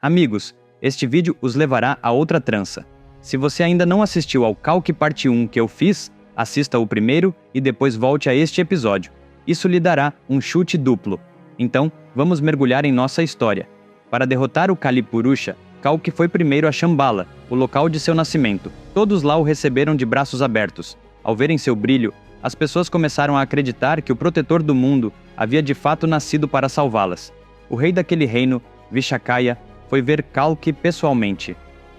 Amigos, este vídeo os levará a outra trança. Se você ainda não assistiu ao Kalki parte 1 que eu fiz, assista o primeiro e depois volte a este episódio. Isso lhe dará um chute duplo. Então, vamos mergulhar em nossa história. Para derrotar o Kalipurusha, Kalki foi primeiro a Shambhala, o local de seu nascimento. Todos lá o receberam de braços abertos. Ao verem seu brilho, as pessoas começaram a acreditar que o protetor do mundo havia de fato nascido para salvá-las. O rei daquele reino, Vishakaya, foi ver Kalki pessoalmente.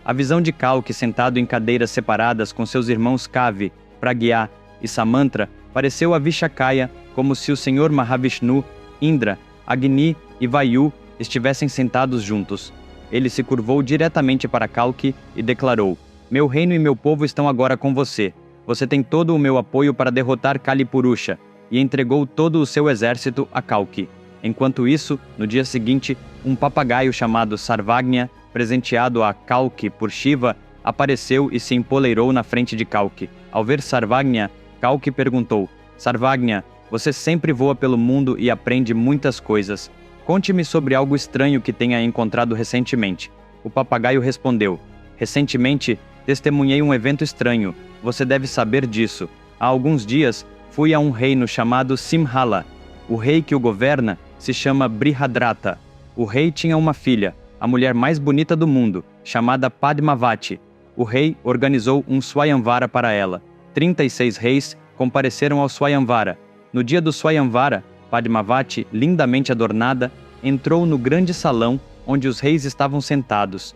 A visão de Kalki sentado em cadeiras separadas com seus irmãos Kavi, Pragya e Samantra pareceu a Vishakaya como se o Senhor Mahavishnu, Indra, Agni e Vayu estivessem sentados juntos. Ele se curvou diretamente para Kalki e declarou: "Meu reino e meu povo estão agora com você. Você tem todo o meu apoio para derrotar Kalipurusha", e entregou todo o seu exército a Kalki. Enquanto isso, no dia seguinte, um papagaio chamado Sarvagnya, presenteado a Kalki por Shiva, apareceu e se empoleirou na frente de Kalki. Ao ver Sarvagnya, Kalki perguntou: "Sarvagnya, você sempre voa pelo mundo e aprende muitas coisas. Conte-me sobre algo estranho que tenha encontrado recentemente." O papagaio respondeu: "Recentemente, testemunhei um evento estranho. Você deve saber disso. Há alguns dias, fui a um reino chamado Simhala. O rei que o governa se chama Brihadrata. O rei tinha uma filha, a mulher mais bonita do mundo, chamada Padmavati. O rei organizou um Swayamvara para ela. 36 reis compareceram ao Swayamvara. No dia do Swayamvara, Padmavati, lindamente adornada, entrou no grande salão onde os reis estavam sentados.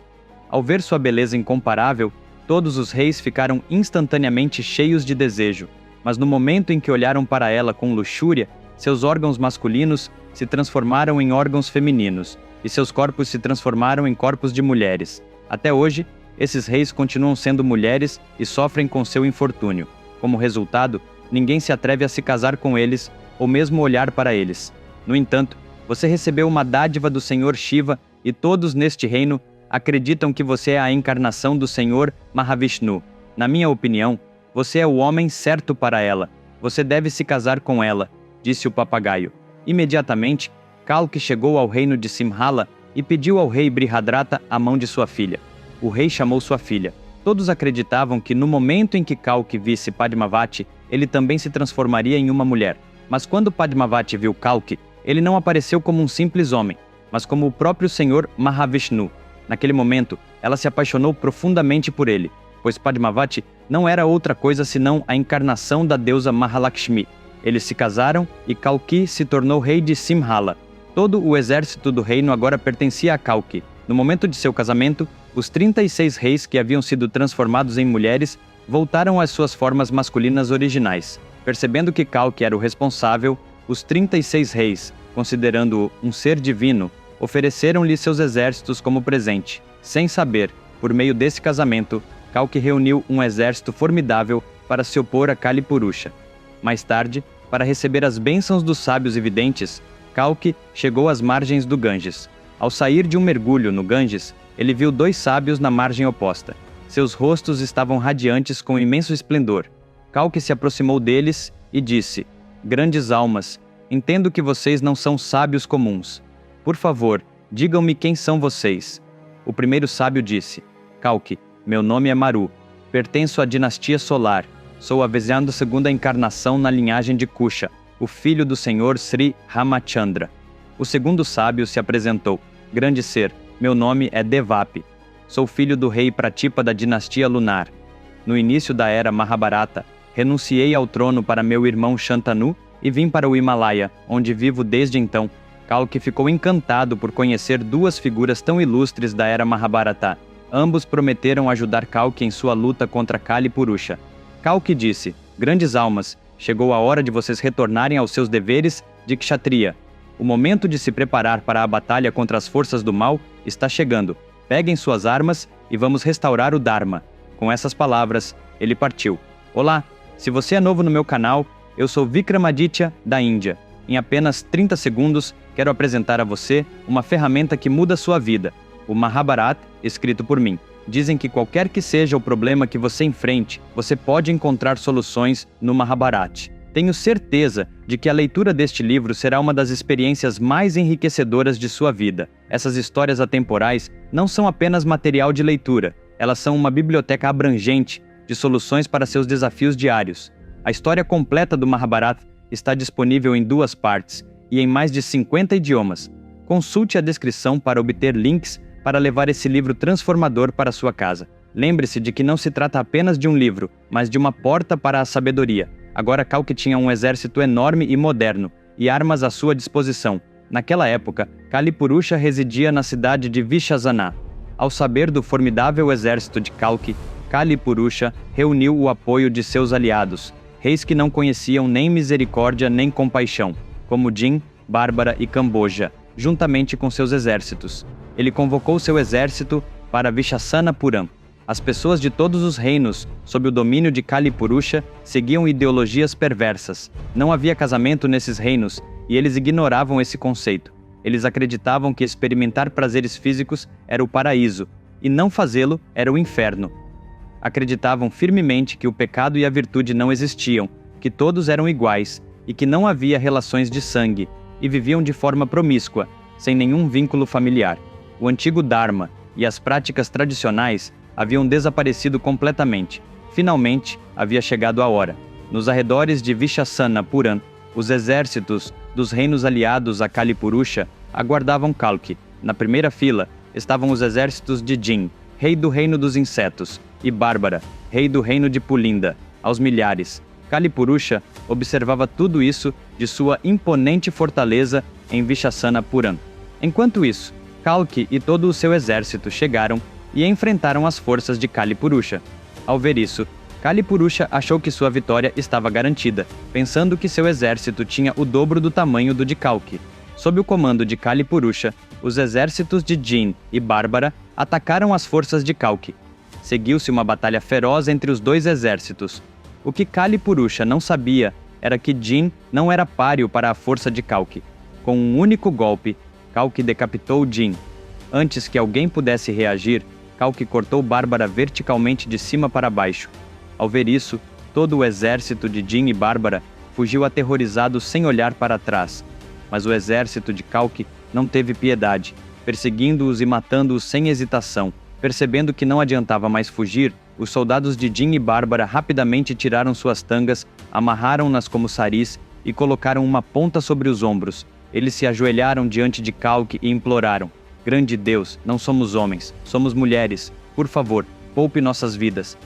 Ao ver sua beleza incomparável, todos os reis ficaram instantaneamente cheios de desejo, mas no momento em que olharam para ela com luxúria, seus órgãos masculinos se transformaram em órgãos femininos, e seus corpos se transformaram em corpos de mulheres. Até hoje, esses reis continuam sendo mulheres e sofrem com seu infortúnio. Como resultado, ninguém se atreve a se casar com eles ou mesmo olhar para eles. No entanto, você recebeu uma dádiva do Senhor Shiva e todos neste reino acreditam que você é a encarnação do Senhor Mahavishnu. Na minha opinião, você é o homem certo para ela. Você deve se casar com ela", disse o papagaio. Imediatamente, Kalki chegou ao reino de Simhala e pediu ao rei Brihadrata a mão de sua filha. O rei chamou sua filha. Todos acreditavam que no momento em que Kalki visse Padmavati, ele também se transformaria em uma mulher. Mas quando Padmavati viu Kalki, ele não apareceu como um simples homem, mas como o próprio Senhor Mahavishnu. Naquele momento, ela se apaixonou profundamente por ele, pois Padmavati não era outra coisa senão a encarnação da deusa Mahalakshmi. Eles se casaram e Kalki se tornou rei de Simhala. Todo o exército do reino agora pertencia a Kalki. No momento de seu casamento, os 36 reis que haviam sido transformados em mulheres voltaram às suas formas masculinas originais. Percebendo que Kalki era o responsável, os 36 reis, considerando-o um ser divino, ofereceram-lhe seus exércitos como presente. Sem saber, por meio desse casamento, Kalki reuniu um exército formidável para se opor a Kalipurusha. Mais tarde, para receber as bênçãos dos sábios e videntes, Kalki chegou às margens do Ganges. Ao sair de um mergulho no Ganges, ele viu 2 sábios na margem oposta. Seus rostos estavam radiantes com imenso esplendor. Kalki se aproximou deles e disse: "Grandes almas, entendo que vocês não são sábios comuns. Por favor, digam-me quem são vocês." O primeiro sábio disse: "Kalki, meu nome é Maru. Pertenço à dinastia solar. Sou a 22ª encarnação na linhagem de Kusha, o filho do senhor Sri Ramachandra." O segundo sábio se apresentou: "Grande ser, meu nome é Devapi. Sou filho do rei Pratipa da dinastia lunar. No início da era Mahabharata, renunciei ao trono para meu irmão Shantanu e vim para o Himalaia, onde vivo desde então." Kalki ficou encantado por conhecer 2 figuras tão ilustres da era Mahabharata. Ambos prometeram ajudar Kalki em sua luta contra Kalipurusha. Kalki disse: "Grandes almas, chegou a hora de vocês retornarem aos seus deveres de Kshatriya. O momento de se preparar para a batalha contra as forças do mal está chegando. Peguem suas armas e vamos restaurar o Dharma." Com essas palavras, ele partiu. Olá, se você é novo no meu canal, eu sou Vikramaditya, da Índia. Em apenas 30 segundos, quero apresentar a você uma ferramenta que muda sua vida, o Mahabharata, escrito por mim. Dizem que qualquer que seja o problema que você enfrente, você pode encontrar soluções no Mahabharata. Tenho certeza de que a leitura deste livro será uma das experiências mais enriquecedoras de sua vida. Essas histórias atemporais não são apenas material de leitura, elas são uma biblioteca abrangente de soluções para seus desafios diários. A história completa do Mahabharata está disponível em 2 partes e em mais de 50 idiomas. Consulte a descrição para obter links para levar esse livro transformador para sua casa. Lembre-se de que não se trata apenas de um livro, mas de uma porta para a sabedoria. Agora Kalki tinha um exército enorme e moderno, e armas à sua disposição. Naquela época, Kalipurusha residia na cidade de Vishazana. Ao saber do formidável exército de Kalki, Kalipurusha reuniu o apoio de seus aliados, reis que não conheciam nem misericórdia nem compaixão, como Jin, Bárbara e Camboja, juntamente com seus exércitos. Ele convocou seu exército para Vishasanapuram. As pessoas de todos os reinos, sob o domínio de Kalipurusha, seguiam ideologias perversas. Não havia casamento nesses reinos, e eles ignoravam esse conceito. Eles acreditavam que experimentar prazeres físicos era o paraíso, e não fazê-lo era o inferno. Acreditavam firmemente que o pecado e a virtude não existiam, que todos eram iguais, e que não havia relações de sangue, e viviam de forma promíscua, sem nenhum vínculo familiar. O antigo Dharma e as práticas tradicionais haviam desaparecido completamente. Finalmente, havia chegado a hora. Nos arredores de Vishasanapuram, os exércitos dos reinos aliados a Kalipurusha aguardavam Kalki. Na primeira fila estavam os exércitos de Jin, rei do reino dos insetos, e Bárbara, rei do reino de Pulinda, aos milhares. Kalipurusha observava tudo isso de sua imponente fortaleza em Vishasanapuram. Enquanto isso, Kalki e todo o seu exército chegaram e enfrentaram as forças de Kalipurusha. Ao ver isso, Kalipurusha achou que sua vitória estava garantida, pensando que seu exército tinha o dobro do tamanho do de Kalki. Sob o comando de Kalipurusha, os exércitos de Jin e Bárbara atacaram as forças de Kalki. Seguiu-se uma batalha feroz entre os 2 exércitos. O que Kalipurusha não sabia era que Jin não era páreo para a força de Kalki. Com um único golpe, Kalki decapitou Jin. Antes que alguém pudesse reagir, Kalki cortou Bárbara verticalmente de cima para baixo. Ao ver isso, todo o exército de Jin e Bárbara fugiu aterrorizado sem olhar para trás. Mas o exército de Kalki não teve piedade, perseguindo-os e matando-os sem hesitação. Percebendo que não adiantava mais fugir, os soldados de Jin e Bárbara rapidamente tiraram suas tangas, amarraram-nas como saris e colocaram uma ponta sobre os ombros. Eles se ajoelharam diante de Kalki e imploraram: "Grande Deus, não somos homens, somos mulheres. Por favor, poupe nossas vidas."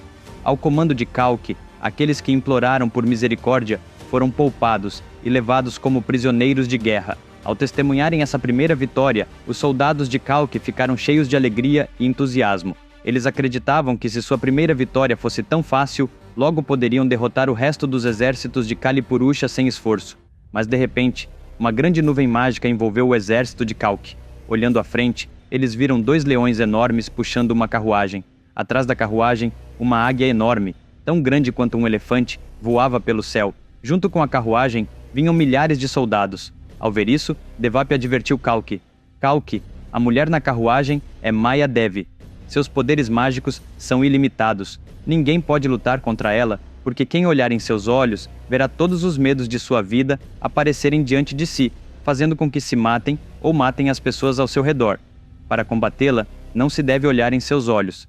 Ao comando de Kalki, aqueles que imploraram por misericórdia foram poupados e levados como prisioneiros de guerra. Ao testemunharem essa primeira vitória, os soldados de Kalki ficaram cheios de alegria e entusiasmo. Eles acreditavam que se sua primeira vitória fosse tão fácil, logo poderiam derrotar o resto dos exércitos de Kalipurusha sem esforço. Mas de repente, uma grande nuvem mágica envolveu o exército de Kalki. Olhando à frente, eles viram 2 leões enormes puxando uma carruagem. Atrás da carruagem, uma águia enorme, tão grande quanto um elefante, voava pelo céu. Junto com a carruagem, vinham milhares de soldados. Ao ver isso, Devapy advertiu Kalki. Kalki, a mulher na carruagem é Maya Devi. Seus poderes mágicos são ilimitados. Ninguém pode lutar contra ela, porque quem olhar em seus olhos verá todos os medos de sua vida aparecerem diante de si, fazendo com que se matem ou matem as pessoas ao seu redor. Para combatê-la, não se deve olhar em seus olhos.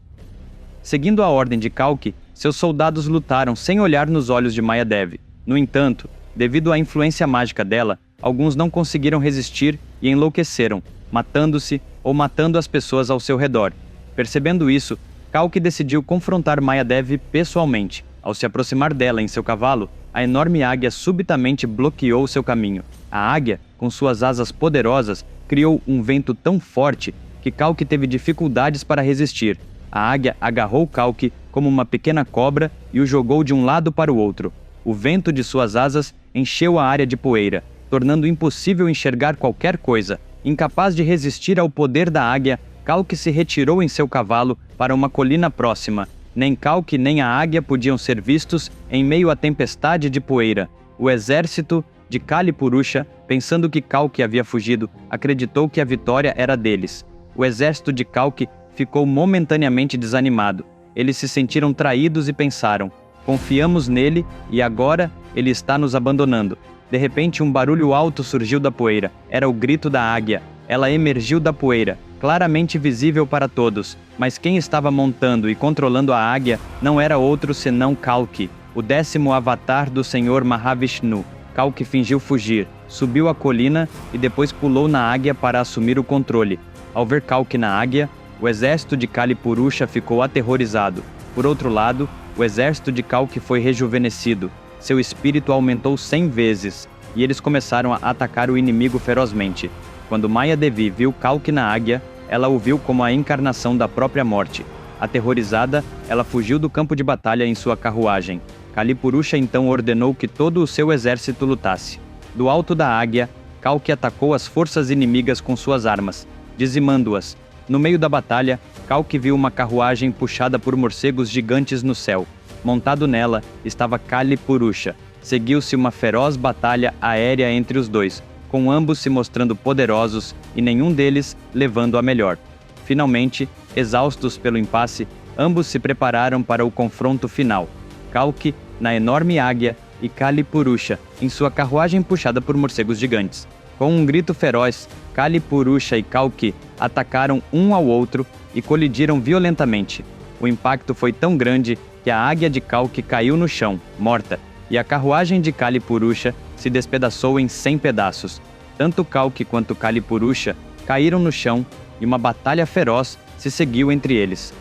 Seguindo a ordem de Kalki, seus soldados lutaram sem olhar nos olhos de Maya Devi. No entanto, devido à influência mágica dela, alguns não conseguiram resistir e enlouqueceram, matando-se ou matando as pessoas ao seu redor. Percebendo isso, Kalki decidiu confrontar Maya Devi pessoalmente. Ao se aproximar dela em seu cavalo, a enorme águia subitamente bloqueou seu caminho. A águia, com suas asas poderosas, criou um vento tão forte que Kalki teve dificuldades para resistir. A águia agarrou Kalki como uma pequena cobra e o jogou de um lado para o outro. O vento de suas asas encheu a área de poeira, tornando impossível enxergar qualquer coisa. Incapaz de resistir ao poder da águia, Kalki se retirou em seu cavalo para uma colina próxima. Nem Kalki nem a águia podiam ser vistos em meio à tempestade de poeira. O exército de Kalipurusha, pensando que Kalki havia fugido, acreditou que a vitória era deles. O exército de Kalki ficou momentaneamente desanimado. Eles se sentiram traídos e pensaram: confiamos nele e agora ele está nos abandonando. De repente, um barulho alto surgiu da poeira. Era o grito da águia. Ela emergiu da poeira, claramente visível para todos, mas quem estava montando e controlando a águia não era outro senão Kalki, o 10º avatar do Senhor Mahavishnu. Kalki fingiu fugir, subiu a colina e depois pulou na águia para assumir o controle. Ao ver Kalki na águia, o exército de Kali Purusha ficou aterrorizado. Por outro lado, o exército de Kalki foi rejuvenescido. Seu espírito aumentou 100 vezes, e eles começaram a atacar o inimigo ferozmente. Quando Maya Devi viu Kalki na águia, ela o viu como a encarnação da própria morte. Aterrorizada, ela fugiu do campo de batalha em sua carruagem. Kali Purusha então ordenou que todo o seu exército lutasse. Do alto da águia, Kalki atacou as forças inimigas com suas armas, dizimando-as. No meio da batalha, Kalki viu uma carruagem puxada por morcegos gigantes no céu. Montado nela estava Kali Purusha. Seguiu-se uma feroz batalha aérea entre os dois, com ambos se mostrando poderosos e nenhum deles levando a melhor. Finalmente, exaustos pelo impasse, ambos se prepararam para o confronto final. Kalki, na enorme águia, e Kali Purusha, em sua carruagem puxada por morcegos gigantes. Com um grito feroz, Kali Purusha e Kalki atacaram um ao outro e colidiram violentamente. O impacto foi tão grande que a águia de Kalki caiu no chão, morta, e a carruagem de Kali Purusha se despedaçou em 100 pedaços. Tanto Kalki quanto Kali Purusha caíram no chão e uma batalha feroz se seguiu entre eles.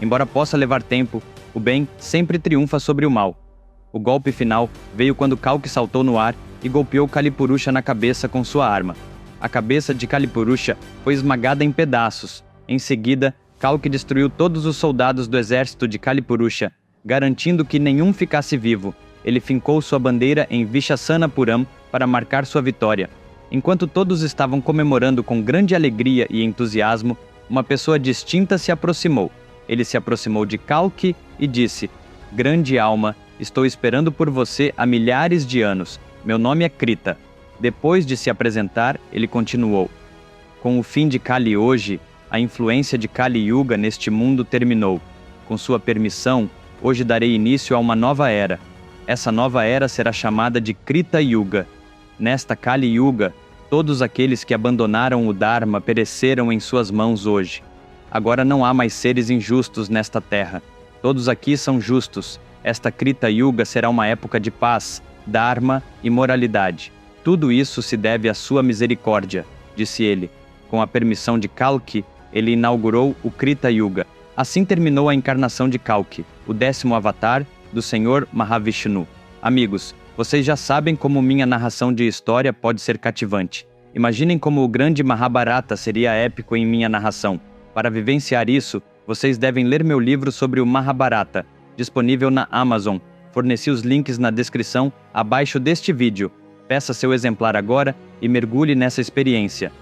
Embora possa levar tempo, o bem sempre triunfa sobre o mal. O golpe final veio quando Kalki saltou no ar e golpeou Kali Purusha na cabeça com sua arma. A cabeça de Kali Purusha foi esmagada em pedaços. Em seguida, Kalki destruiu todos os soldados do exército de Kali Purusha, garantindo que nenhum ficasse vivo. Ele fincou sua bandeira em Vishasanapuram para marcar sua vitória. Enquanto todos estavam comemorando com grande alegria e entusiasmo, uma pessoa distinta se aproximou. Ele se aproximou de Kalki e disse: "Grande alma, estou esperando por você há milhares de anos. Meu nome é Krita." Depois de se apresentar, ele continuou: "Com o fim de Kali hoje, a influência de Kali Yuga neste mundo terminou. Com sua permissão, hoje darei início a uma nova era. Essa nova era será chamada de Krita Yuga. Nesta Kali Yuga, todos aqueles que abandonaram o Dharma pereceram em suas mãos hoje. Agora não há mais seres injustos nesta terra. Todos aqui são justos. Esta Krita Yuga será uma época de paz, Dharma e moralidade. Tudo isso se deve à sua misericórdia", disse ele. Com a permissão de Kalki, ele inaugurou o Krita Yuga. Assim terminou a encarnação de Kalki, o 10º avatar do Senhor Mahavishnu. Amigos, vocês já sabem como minha narração de história pode ser cativante. Imaginem como o grande Mahabharata seria épico em minha narração. Para vivenciar isso, vocês devem ler meu livro sobre o Mahabharata, disponível na Amazon. Forneci os links na descrição abaixo deste vídeo. Peça seu exemplar agora e mergulhe nessa experiência.